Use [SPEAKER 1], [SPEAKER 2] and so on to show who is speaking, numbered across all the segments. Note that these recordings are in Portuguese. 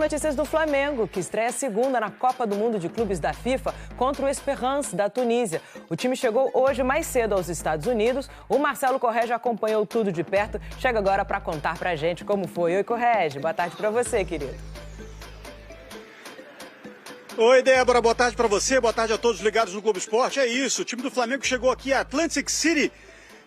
[SPEAKER 1] notícias do Flamengo, que estreia segunda na Copa do Mundo de Clubes da FIFA contra o Esperance, da Tunísia. O time chegou hoje mais cedo aos Estados Unidos. O Marcelo Correge acompanhou tudo de perto. Chega agora para contar pra gente como foi. Oi, Correge. Boa tarde pra você, querido.
[SPEAKER 2] Oi, Débora. Boa tarde pra você. Boa tarde a todos ligados no Globo Esporte. É isso, o time do Flamengo chegou aqui a Atlantic City,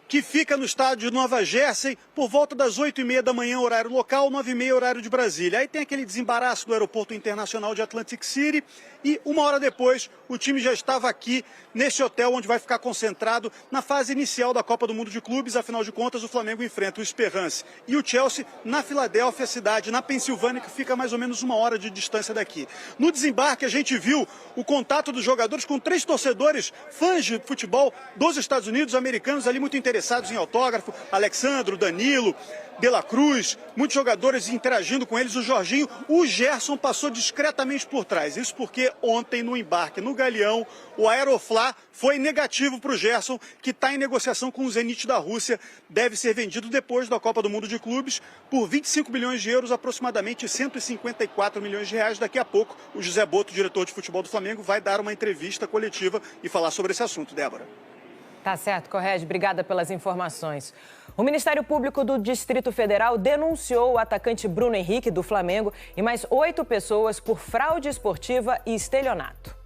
[SPEAKER 2] que fica no estádio de Nova Jersey, por volta das 8h30 da manhã, horário local, 9h30, horário de Brasília. Aí tem aquele desembaraço do Aeroporto Internacional de Atlantic City e uma hora depois o time já estava aqui nesse hotel onde vai ficar concentrado na fase inicial da Copa do Mundo de Clubes. Afinal de contas, o Flamengo enfrenta o Esperance e o Chelsea na Filadélfia, cidade na Pensilvânia, que fica a mais ou menos uma hora de distância daqui. No desembarque, a gente viu o contato dos jogadores com 3 torcedores, fãs de futebol dos Estados Unidos, americanos ali muito interessados em autógrafo: Alexandro, Danilo, De La Cruz, muitos jogadores interagindo com eles. O Jorginho, o Gerson passou discretamente por trás. Isso porque ontem, no embarque no Galeão, o Aeroflá foi negativo para o Gerson, que está em negociação com o Zenit da Rússia. Deve ser vendido depois da Copa do Mundo de Clubes por 25 milhões de euros, aproximadamente 154 milhões de reais. Daqui a pouco, o José Boto, diretor de futebol do Flamengo, vai dar uma entrevista coletiva e falar sobre esse assunto, Débora.
[SPEAKER 1] Tá certo, Correge. Obrigada pelas informações. O Ministério Público do Distrito Federal denunciou o atacante Bruno Henrique, do Flamengo, e mais 8 pessoas por fraude esportiva e estelionato.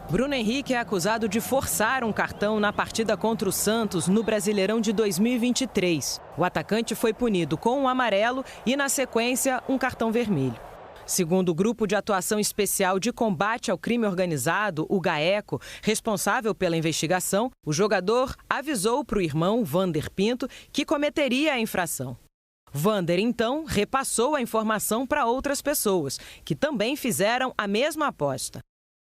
[SPEAKER 1] Bruno Henrique é acusado de forçar um cartão na partida contra o Santos no Brasileirão de 2023. O atacante foi punido com um amarelo e, na sequência, um cartão vermelho. Segundo o Grupo de Atuação Especial de Combate ao Crime Organizado, o GAECO, responsável pela investigação, o jogador avisou para o irmão, Vander Pinto, que cometeria a infração. Vander, então, repassou a informação para outras pessoas, que também fizeram a mesma aposta.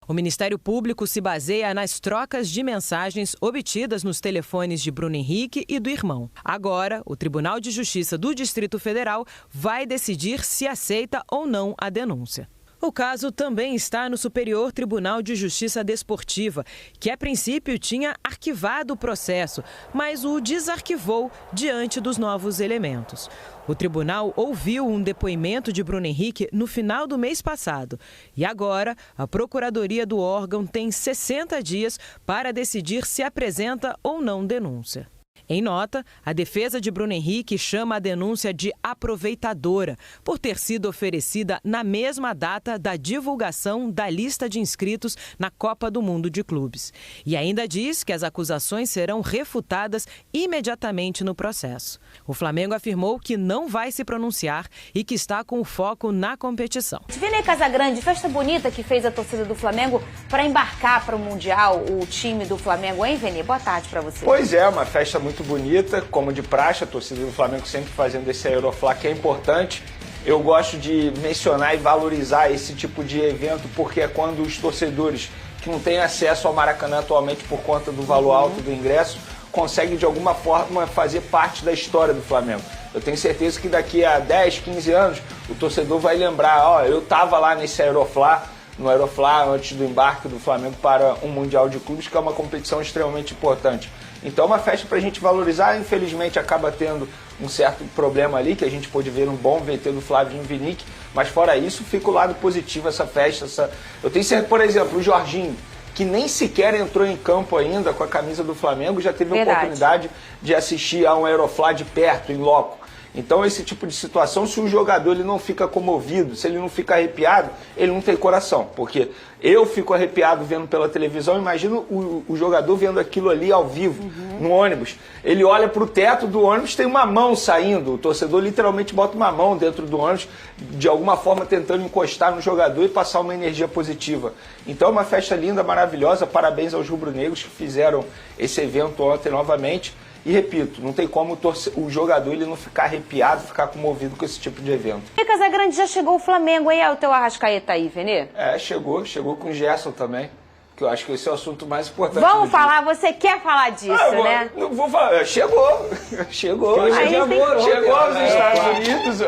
[SPEAKER 1] O Ministério Público se baseia nas trocas de mensagens obtidas nos telefones de Bruno Henrique e do irmão. Agora, o Tribunal de Justiça do Distrito Federal vai decidir se aceita ou não a denúncia. O caso também está no Superior Tribunal de Justiça Desportiva, que a princípio tinha arquivado o processo, mas o desarquivou diante dos novos elementos. O tribunal ouviu um depoimento de Bruno Henrique no final do mês passado. E agora, a Procuradoria do órgão tem 60 dias para decidir se apresenta ou não denúncia. Em nota, a defesa de Bruno Henrique chama a denúncia de aproveitadora, por ter sido oferecida na mesma data da divulgação da lista de inscritos na Copa do Mundo de Clubes. E ainda diz que as acusações serão refutadas imediatamente no processo. O Flamengo afirmou que não vai se pronunciar e que está com o foco na competição.
[SPEAKER 3] Vini Casagrande, festa bonita que fez a torcida do Flamengo para embarcar para o Mundial, o time do Flamengo, hein, Vini? Boa tarde para você.
[SPEAKER 4] Pois é, uma festa muito bonita, como de praxe, a torcida do Flamengo sempre fazendo esse Aeroflá, que é importante. Eu gosto de mencionar e valorizar esse tipo de evento, porque é quando os torcedores que não têm acesso ao Maracanã atualmente por conta do valor alto do ingresso, conseguem de alguma forma fazer parte da história do Flamengo. Eu tenho certeza que daqui a 10, 15 anos, o torcedor vai lembrar: ó, eu estava lá nesse Aeroflá, no Aeroflá, antes do embarque do Flamengo para um Mundial de Clubes, que é uma competição extremamente importante. Então é uma festa para a gente valorizar. Infelizmente acaba tendo um certo problema ali, que a gente pôde ver um bom VT do Flavinho Vinick, mas fora isso fica o lado positivo essa festa. Eu tenho certeza, por exemplo, o Jorginho, que nem sequer entrou em campo ainda com a camisa do Flamengo, já teve a oportunidade de assistir a um Aeroflá de perto, em loco. Então esse tipo de situação, se o jogador ele não fica comovido, se ele não fica arrepiado, ele não tem coração. Porque eu fico arrepiado vendo pela televisão, imagino o jogador vendo aquilo ali ao vivo, no ônibus. Ele olha para o teto do ônibus, tem uma mão saindo, o torcedor literalmente bota uma mão dentro do ônibus, de alguma forma tentando encostar no jogador e passar uma energia positiva. Então é uma festa linda, maravilhosa, parabéns aos rubro-negros que fizeram esse evento ontem novamente. E repito, não tem como o jogador ele não ficar arrepiado, ficar comovido com esse tipo de evento.
[SPEAKER 3] E Casagrande, já chegou o Flamengo, hein? É o teu Arrascaeta aí, Vene?
[SPEAKER 4] É, chegou com o Gerson também, que eu acho que esse é o assunto mais importante.
[SPEAKER 3] Vamos falar, você quer falar disso, né?
[SPEAKER 4] Não vou falar, chegou aos Estados Unidos.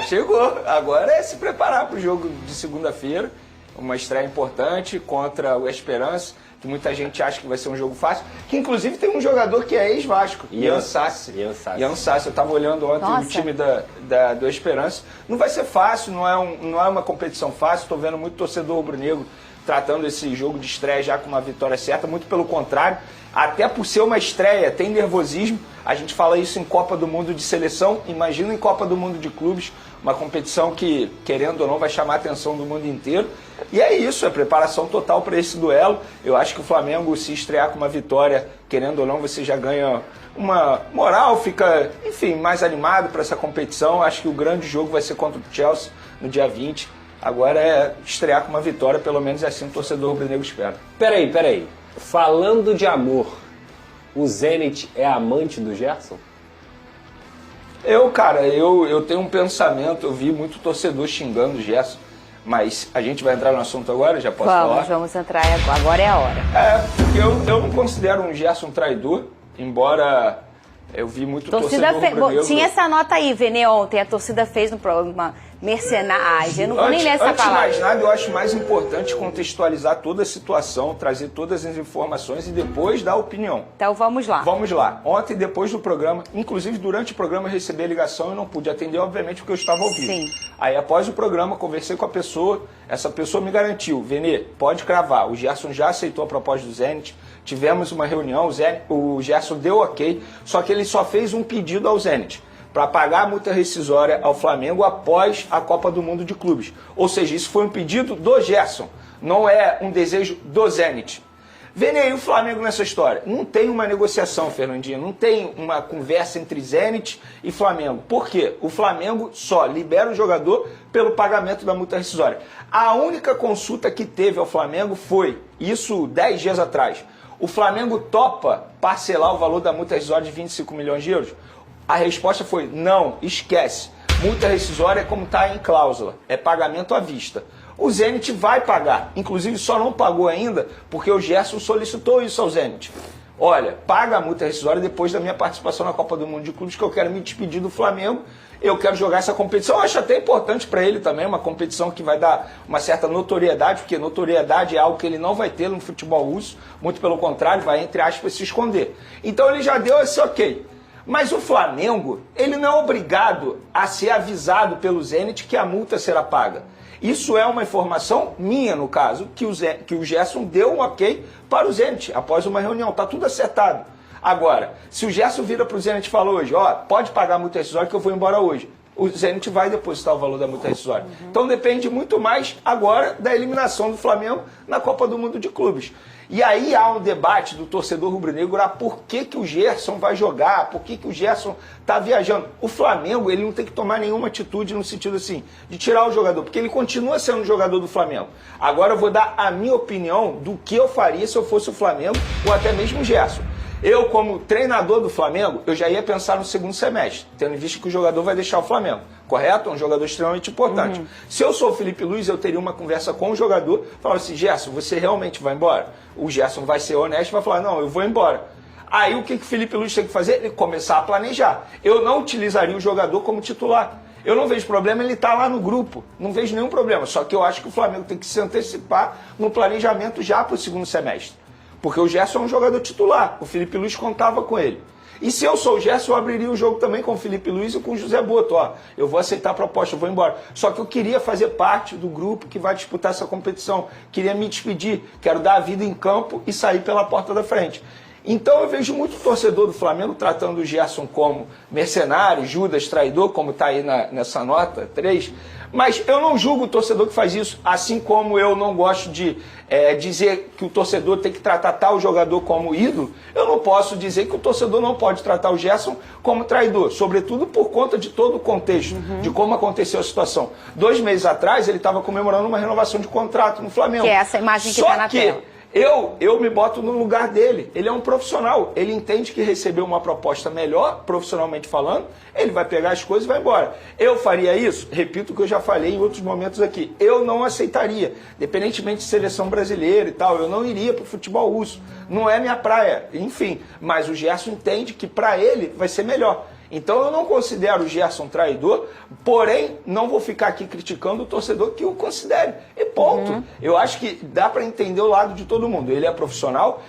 [SPEAKER 4] Chegou, agora é se preparar para o jogo de segunda-feira uma estreia importante contra o Esperance, que muita gente acha que vai ser um jogo fácil, que inclusive tem um jogador que é ex-Vasco, Ian Sassi. Ian Sassi, eu estava olhando ontem o time do Esperance. Não vai ser fácil, não é uma competição fácil, estou vendo muito torcedor rubro-negro tratando esse jogo de estreia já com uma vitória certa, muito pelo contrário, até por ser uma estreia, tem nervosismo, a gente fala isso em Copa do Mundo de seleção, imagina em Copa do Mundo de clubes, uma competição que, querendo ou não, vai chamar a atenção do mundo inteiro. E é isso, é preparação total para esse duelo. Eu acho que o Flamengo, se estrear com uma vitória, querendo ou não, você já ganha uma moral, fica, enfim, mais animado para essa competição. Acho que o grande jogo vai ser contra o Chelsea no dia 20. Agora é estrear com uma vitória, pelo menos é assim o torcedor rubro-negro espera.
[SPEAKER 5] Peraí. Falando de amor, o Zenit é amante do Gerson?
[SPEAKER 4] Eu tenho um pensamento, eu vi muito torcedor xingando o Gerson, mas a gente vai entrar no assunto agora, já posso falar?
[SPEAKER 3] Vamos entrar agora é a hora.
[SPEAKER 4] Porque eu não considero um Gerson traidor, embora eu vi muito torcedor rubro-negro.
[SPEAKER 3] Tinha essa nota aí, Vene, ontem, a torcida fez no programa mercenário, eu não vou nem ler essa palavra.
[SPEAKER 4] Antes de mais nada, eu acho mais importante contextualizar toda a situação, trazer todas as informações e depois dar a opinião.
[SPEAKER 3] Então vamos lá.
[SPEAKER 4] Vamos lá. Ontem, depois do programa, inclusive durante o programa eu recebi a ligação e não pude atender, obviamente, porque eu estava ao vivo.
[SPEAKER 3] Sim.
[SPEAKER 4] Aí após o programa, conversei com a pessoa, essa pessoa me garantiu, Vene, pode cravar, o Gerson já aceitou a proposta do Zenit, tivemos uma reunião, o Gerson deu ok, só que ele só fez um pedido ao Zenit, para pagar a multa rescisória ao Flamengo após a Copa do Mundo de Clubes. Ou seja, isso foi um pedido do Gerson, não é um desejo do Zenit. Vem aí o Flamengo nessa história. Não tem uma negociação, Fernandinho, não tem uma conversa entre Zenit e Flamengo. Por quê? O Flamengo só libera o jogador pelo pagamento da multa rescisória. A única consulta que teve ao Flamengo foi, isso 10 dias atrás, o Flamengo topa parcelar o valor da multa rescisória de 25 milhões de euros? A resposta foi, não, esquece. Multa rescisória é como está em cláusula, é pagamento à vista. O Zenit vai pagar, inclusive só não pagou ainda porque o Gerson solicitou isso ao Zenit. Olha, paga a multa rescisória depois da minha participação na Copa do Mundo de Clubes, que eu quero me despedir do Flamengo, eu quero jogar essa competição. Eu acho até importante para ele também, uma competição que vai dar uma certa notoriedade, porque notoriedade é algo que ele não vai ter no futebol russo, muito pelo contrário, vai, entre aspas, se esconder. Então ele já deu esse ok. Mas o Flamengo, ele não é obrigado a ser avisado pelo Zenit que a multa será paga. Isso é uma informação minha, no caso, que o Gerson deu um ok para o Zenit após uma reunião. Está tudo acertado. Agora, se o Gerson vira para o Zenit e fala hoje, pode pagar a multa rescisória que eu vou embora hoje, o Zenit vai depositar o valor da multa rescisória. Então depende muito mais agora da eliminação do Flamengo na Copa do Mundo de Clubes. E aí há um debate do torcedor rubro-negro por que o Gerson vai jogar, por que o Gerson está viajando. O Flamengo, ele não tem que tomar nenhuma atitude no sentido assim, de tirar o jogador, porque ele continua sendo jogador do Flamengo. Agora eu vou dar a minha opinião do que eu faria se eu fosse o Flamengo ou até mesmo o Gerson. Eu, como treinador do Flamengo, eu já ia pensar no segundo semestre, tendo visto que o jogador vai deixar o Flamengo, correto? É um jogador extremamente importante. Se eu sou o Felipe Luiz, eu teria uma conversa com o jogador, falar assim, Gerson, você realmente vai embora? O Gerson vai ser honesto e vai falar, não, eu vou embora. Aí o que o Felipe Luiz tem que fazer? Ele começar a planejar. Eu não utilizaria o jogador como titular. Eu não vejo problema ele estar lá no grupo, não vejo nenhum problema, só que eu acho que o Flamengo tem que se antecipar no planejamento já para o segundo semestre. Porque o Gerson é um jogador titular, o Felipe Luiz contava com ele. E se eu sou o Gerson, eu abriria o jogo também com o Felipe Luiz e com o José Boto. Eu vou aceitar a proposta, eu vou embora. Só que eu queria fazer parte do grupo que vai disputar essa competição. Queria me despedir, quero dar a vida em campo e sair pela porta da frente. Então eu vejo muito torcedor do Flamengo tratando o Gerson como mercenário, Judas, traidor, como está aí nessa nota 3. Mas eu não julgo o torcedor que faz isso, assim como eu não gosto de dizer que o torcedor tem que tratar tal jogador como ídolo, eu não posso dizer que o torcedor não pode tratar o Gerson como traidor, sobretudo por conta de todo o contexto, de como aconteceu a situação. 2 meses atrás ele estava comemorando uma renovação de contrato no Flamengo.
[SPEAKER 3] Que é essa imagem que está na tela.
[SPEAKER 4] Eu me boto no lugar dele. Ele é um profissional. Ele entende que recebeu uma proposta melhor, profissionalmente falando, ele vai pegar as coisas e vai embora. Eu faria isso? Repito o que eu já falei em outros momentos aqui. Eu não aceitaria. Independentemente de seleção brasileira e tal, eu não iria para o futebol russo. Não é minha praia. Enfim, mas o Gerson entende que para ele vai ser melhor. Então eu não considero o Gerson traidor, porém não vou ficar aqui criticando o torcedor que o considere. E ponto. Eu acho que dá para entender o lado de todo mundo. Ele é profissional,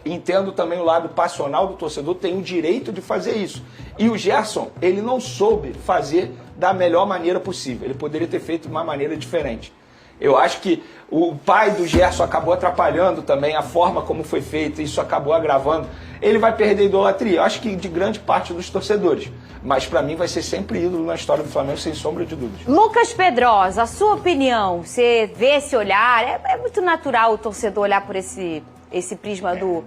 [SPEAKER 4] entendo também o lado passional do torcedor, tem o direito de fazer isso. E o Gerson, ele não soube fazer da melhor maneira possível. Ele poderia ter feito de uma maneira diferente. Eu acho que o pai do Gerson acabou atrapalhando também a forma como foi feito, isso acabou agravando. Ele vai perder a idolatria, eu acho que de grande parte dos torcedores. Mas para mim vai ser sempre ídolo na história do Flamengo, sem sombra de dúvidas.
[SPEAKER 3] Lucas Pedrosa, a sua opinião, você vê esse olhar, é muito natural o torcedor olhar por esse prisma do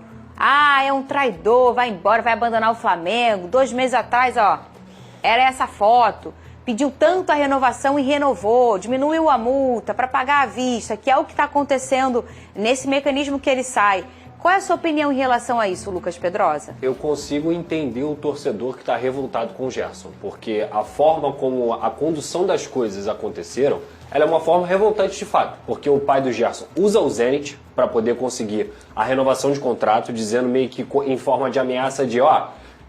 [SPEAKER 3] é um traidor, vai embora, vai abandonar o Flamengo. 2 meses atrás, era essa foto. Pediu tanto a renovação e renovou, diminuiu a multa para pagar à vista, que é o que está acontecendo nesse mecanismo que ele sai. Qual é a sua opinião em relação a isso, Lucas Pedrosa?
[SPEAKER 5] Eu consigo entender o torcedor que está revoltado com o Gerson, porque a forma como a condução das coisas aconteceram, ela é uma forma revoltante de fato, porque o pai do Gerson usa o Zenit para poder conseguir a renovação de contrato, dizendo meio que em forma de ameaça de,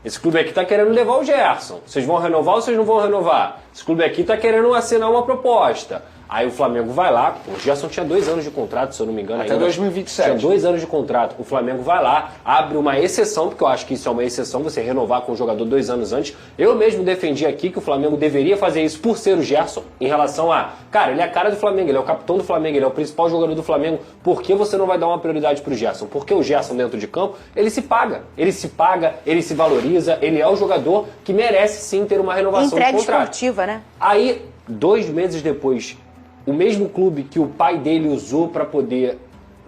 [SPEAKER 5] esse clube aqui tá querendo levar o Gerson. Vocês vão renovar ou vocês não vão renovar? Esse clube aqui tá querendo assinar uma proposta. Aí o Flamengo vai lá, o Gerson tinha 2 anos de contrato, se eu não me engano.
[SPEAKER 4] Até 2027.
[SPEAKER 5] Tinha 2 anos de contrato. O Flamengo vai lá, abre uma exceção, porque eu acho que isso é uma exceção, você renovar com o jogador 2 anos antes. Eu mesmo defendi aqui que o Flamengo deveria fazer isso por ser o Gerson, em relação cara, ele é a cara do Flamengo, ele é o capitão do Flamengo, ele é o principal jogador do Flamengo. Por que você não vai dar uma prioridade pro Gerson? Porque o Gerson dentro de campo, ele se paga, ele se valoriza, ele é o jogador que merece sim ter uma renovação de contrato.
[SPEAKER 3] Entrega esportiva, né?
[SPEAKER 5] Aí, 2 meses depois, o mesmo clube que o pai dele usou para poder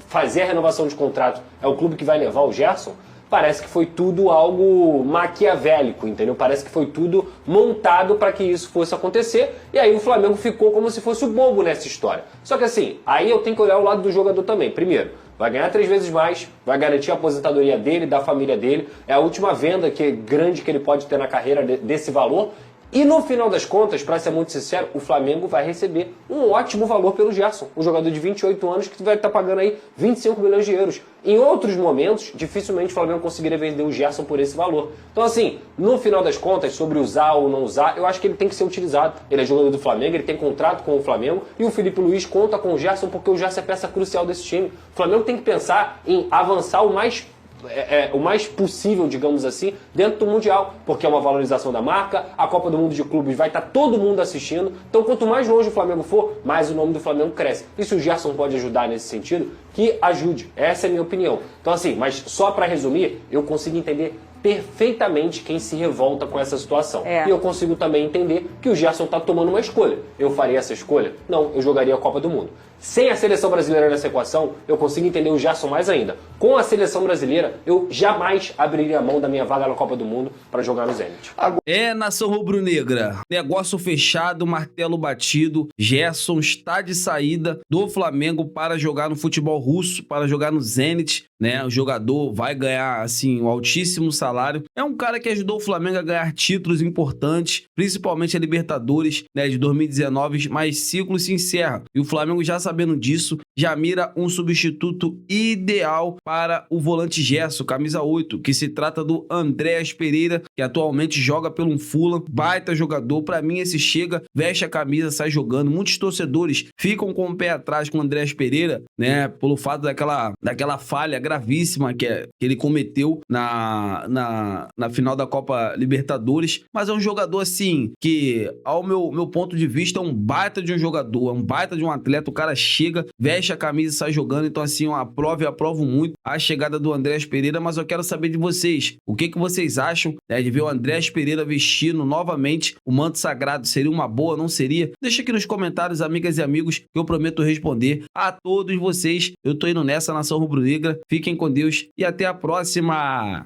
[SPEAKER 5] fazer a renovação de contrato é o clube que vai levar o Gerson? Parece que foi tudo algo maquiavélico, entendeu? Parece que foi tudo montado para que isso fosse acontecer, e aí o Flamengo ficou como se fosse o bobo nessa história. Só que assim, aí eu tenho que olhar o lado do jogador também. Primeiro, vai ganhar 3 vezes mais, vai garantir a aposentadoria dele, da família dele, é a última venda grande que ele pode ter na carreira desse valor. E no final das contas, para ser muito sincero, o Flamengo vai receber um ótimo valor pelo Gerson, um jogador de 28 anos que vai estar pagando aí 25 milhões de euros. Em outros momentos, dificilmente o Flamengo conseguiria vender o Gerson por esse valor. Então assim, no final das contas, sobre usar ou não usar, eu acho que ele tem que ser utilizado. Ele é jogador do Flamengo, ele tem contrato com o Flamengo, e o Felipe Luiz conta com o Gerson porque o Gerson é peça crucial desse time. O Flamengo tem que pensar em avançar o mais possível, digamos assim, dentro do Mundial, porque é uma valorização da marca, a Copa do Mundo de Clubes vai estar todo mundo assistindo, então quanto mais longe o Flamengo for, mais o nome do Flamengo cresce. E se o Gerson pode ajudar nesse sentido, que ajude. Essa é a minha opinião. Então assim, mas só para resumir, eu consigo entender perfeitamente quem se revolta com essa situação. E eu consigo também entender que o Gerson está tomando uma escolha. Eu faria essa escolha? Não, eu jogaria a Copa do Mundo. Sem a seleção brasileira nessa equação, eu consigo entender o Gerson mais ainda. Com a seleção brasileira, eu jamais abriria a mão da minha vaga na Copa do Mundo para jogar no Zenit.
[SPEAKER 6] Nação rubro-negra, negócio fechado, martelo batido, Gerson está de saída do Flamengo para jogar no futebol russo, para jogar no Zenit, né? O jogador vai ganhar, assim, um altíssimo salário. É um cara que ajudou o Flamengo a ganhar títulos importantes, principalmente a Libertadores, né, de 2019, mas ciclo se encerra. E o Flamengo, já sabendo disso, já mira um substituto ideal para o volante Gerson, camisa 8, que se trata do Andréas Pereira, que atualmente joga pelo Fulham, baita jogador. Para mim, esse chega, veste a camisa, sai jogando. Muitos torcedores ficam com o pé atrás com o Andréas Pereira, né, pelo fato daquela falha gravíssima que ele cometeu na final da Copa Libertadores, mas é um jogador assim, que ao meu ponto de vista é um baita de um jogador, é um baita de um atleta. O cara chega, veste a camisa e sai jogando. Então assim, eu aprovo muito a chegada do Andréas Pereira, mas eu quero saber de vocês, o que vocês acham, né, de ver o Andréas Pereira vestindo novamente o manto sagrado? Seria uma boa, não seria? Deixa aqui nos comentários, amigas e amigos, que eu prometo responder a todos vocês. Eu tô indo nessa, nação rubro-negra. Fiquem com Deus e até a próxima!